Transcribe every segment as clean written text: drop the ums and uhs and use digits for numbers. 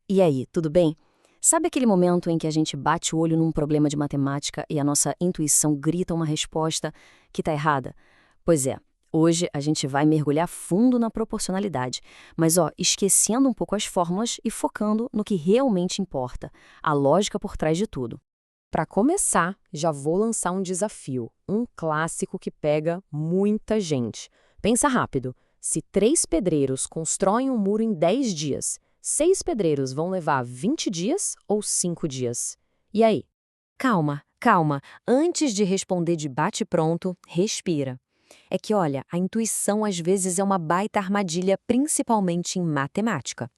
E aí, tudo bem? Sabe aquele momento em que a gente bate o olho num problema de matemática e a nossa intuição grita uma resposta que está errada? Pois é, hoje a gente vai mergulhar fundo na proporcionalidade, mas esquecendo um pouco as fórmulas e focando no que realmente importa, a lógica por trás de tudo. Para começar, já vou lançar um desafio, um clássico que pega muita gente. Pensa rápido. Se 3 pedreiros constroem um muro em 10 dias, 6 pedreiros vão levar 20 dias ou 5 dias? E aí? Calma, calma. Antes de responder de bate-pronto, respira. É que, olha, a intuição às vezes é uma baita armadilha, principalmente em matemática.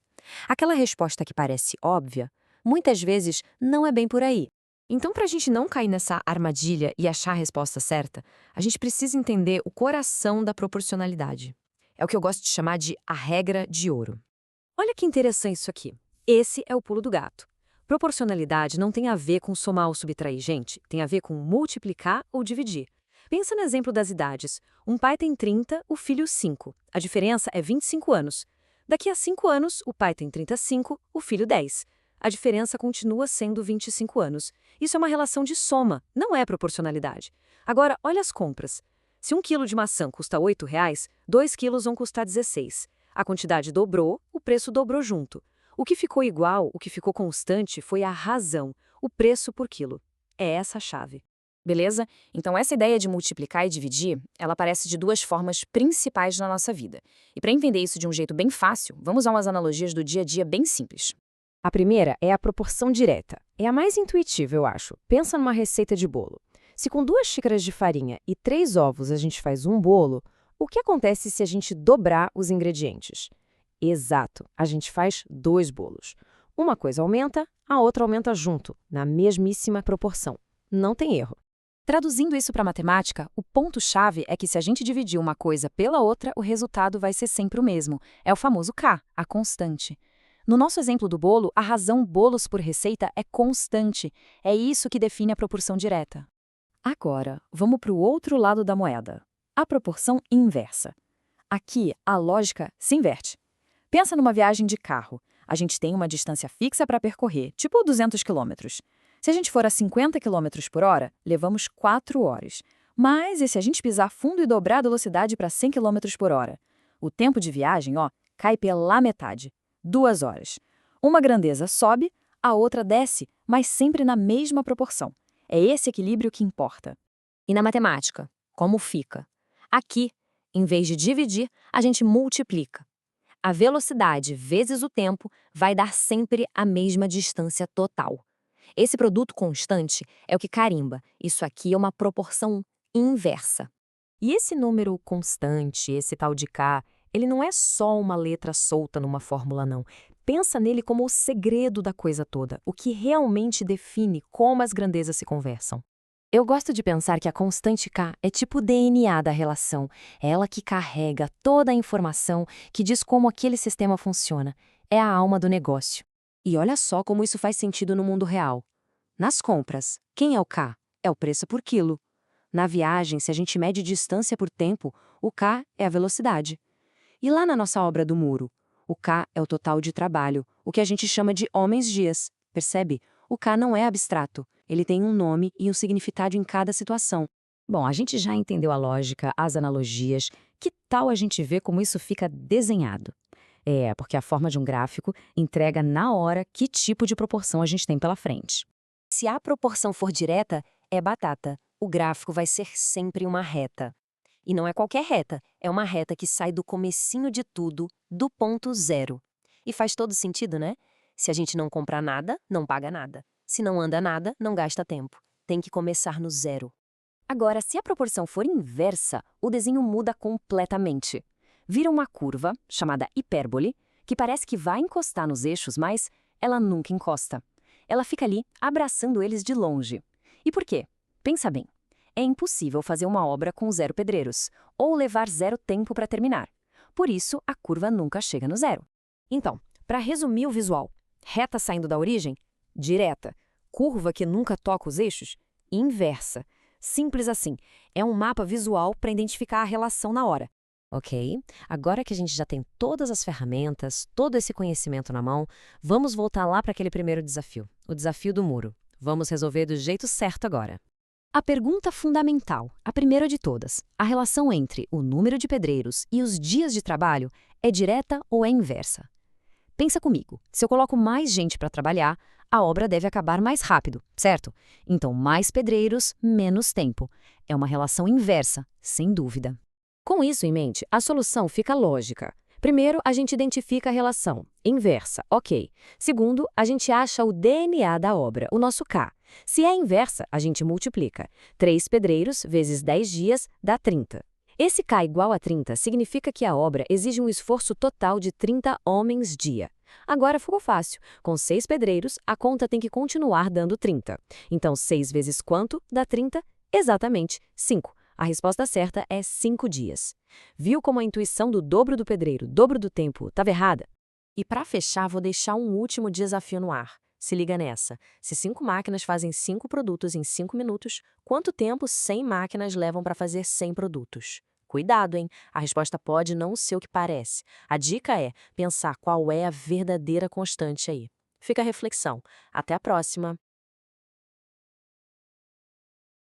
Aquela resposta que parece óbvia, muitas vezes não é bem por aí. Então, para a gente não cair nessa armadilha e achar a resposta certa, a gente precisa entender o coração da proporcionalidade. É o que eu gosto de chamar de a regra de ouro. Olha que interessante isso aqui. Esse é o pulo do gato. Proporcionalidade não tem a ver com somar ou subtrair, gente. Tem a ver com multiplicar ou dividir. Pensa no exemplo das idades. Um pai tem 30, o filho 5. A diferença é 25 anos. Daqui a 5 anos, o pai tem 35, o filho 10. A diferença continua sendo 25 anos. Isso é uma relação de soma, não é proporcionalidade. Agora, olha as compras. Se 1 quilo de maçã custa R$ 8, 2 quilos vão custar 16. A quantidade dobrou, o preço dobrou junto. O que ficou igual, o que ficou constante foi a razão, o preço por quilo. É essa a chave. Beleza? Então essa ideia de multiplicar e dividir, ela aparece de duas formas principais na nossa vida. E para entender isso de um jeito bem fácil, vamos usar umas analogias do dia a dia bem simples. A primeira é a proporção direta. É a mais intuitiva, eu acho. Pensa numa receita de bolo. Se com 2 xícaras de farinha e 3 ovos a gente faz um bolo, o que acontece se a gente dobrar os ingredientes? Exato, a gente faz 2 bolos. Uma coisa aumenta, a outra aumenta junto, na mesmíssima proporção. Não tem erro. Traduzindo isso para matemática, o ponto-chave é que se a gente dividir uma coisa pela outra, o resultado vai ser sempre o mesmo. É o famoso K, a constante. No nosso exemplo do bolo, a razão bolos por receita é constante. É isso que define a proporção direta. Agora, vamos para o outro lado da moeda. A proporção inversa. Aqui, a lógica se inverte. Pensa numa viagem de carro. A gente tem uma distância fixa para percorrer, tipo 200 quilômetros. Se a gente for a 50 quilômetros por hora, levamos 4 horas. Mas e se a gente pisar fundo e dobrar a velocidade para 100 quilômetros por hora? O tempo de viagem, cai pela metade. 2 horas. Uma grandeza sobe, a outra desce, mas sempre na mesma proporção. É esse equilíbrio que importa. E na matemática, como fica? Aqui, em vez de dividir, a gente multiplica. A velocidade vezes o tempo vai dar sempre a mesma distância total. Esse produto constante é o que carimba. Isso aqui é uma proporção inversa. E esse número constante, esse tal de K, ele não é só uma letra solta numa fórmula, não. Pensa nele como o segredo da coisa toda, o que realmente define como as grandezas se conversam. Eu gosto de pensar que a constante K é tipo o DNA da relação. É ela que carrega toda a informação que diz como aquele sistema funciona. É a alma do negócio. E olha só como isso faz sentido no mundo real. Nas compras, quem é o K? É o preço por quilo. Na viagem, se a gente mede distância por tempo, o K é a velocidade. E lá na nossa obra do muro, o K é o total de trabalho, o que a gente chama de homens-dias. Percebe? O K não é abstrato, ele tem um nome e um significado em cada situação. Bom, a gente já entendeu a lógica, as analogias. Que tal a gente ver como isso fica desenhado? Porque a forma de um gráfico entrega na hora que tipo de proporção a gente tem pela frente. Se a proporção for direta, é batata. O gráfico vai ser sempre uma reta. E não é qualquer reta, é uma reta que sai do comecinho de tudo, do ponto zero. E faz todo sentido, né? Se a gente não comprar nada, não paga nada. Se não anda nada, não gasta tempo. Tem que começar no zero. Agora, se a proporção for inversa, o desenho muda completamente. Vira uma curva, chamada hipérbole, que parece que vai encostar nos eixos, mas ela nunca encosta. Ela fica ali, abraçando eles de longe. E por quê? Pensa bem. É impossível fazer uma obra com 0 pedreiros, ou levar 0 tempo para terminar. Por isso, a curva nunca chega no zero. Então, para resumir o visual, reta saindo da origem? Direta. Curva que nunca toca os eixos? Inversa. Simples assim. É um mapa visual para identificar a relação na hora. Ok, agora que a gente já tem todas as ferramentas, todo esse conhecimento na mão, vamos voltar lá para aquele primeiro desafio, o desafio do muro. Vamos resolver do jeito certo agora. A pergunta fundamental, a primeira de todas, a relação entre o número de pedreiros e os dias de trabalho é direta ou é inversa? Pensa comigo, se eu coloco mais gente para trabalhar, a obra deve acabar mais rápido, certo? Então, mais pedreiros, menos tempo. É uma relação inversa, sem dúvida. Com isso em mente, a solução fica lógica. Primeiro, a gente identifica a relação. Inversa, ok. Segundo, a gente acha o DNA da obra, o nosso K. Se é inversa, a gente multiplica. 3 pedreiros vezes 10 dias dá 30. Esse K igual a 30 significa que a obra exige um esforço total de 30 homens-dia. Agora ficou fácil. Com 6 pedreiros, a conta tem que continuar dando 30. Então, 6 vezes quanto dá 30? Exatamente, 5. A resposta certa é 5 dias. Viu como a intuição do dobro do pedreiro, dobro do tempo, estava errada? E para fechar, vou deixar um último desafio no ar. Se liga nessa. Se 5 máquinas fazem 5 produtos em 5 minutos, quanto tempo 100 máquinas levam para fazer 100 produtos? Cuidado, hein? A resposta pode não ser o que parece. A dica é pensar qual é a verdadeira constante aí. Fica a reflexão. Até a próxima!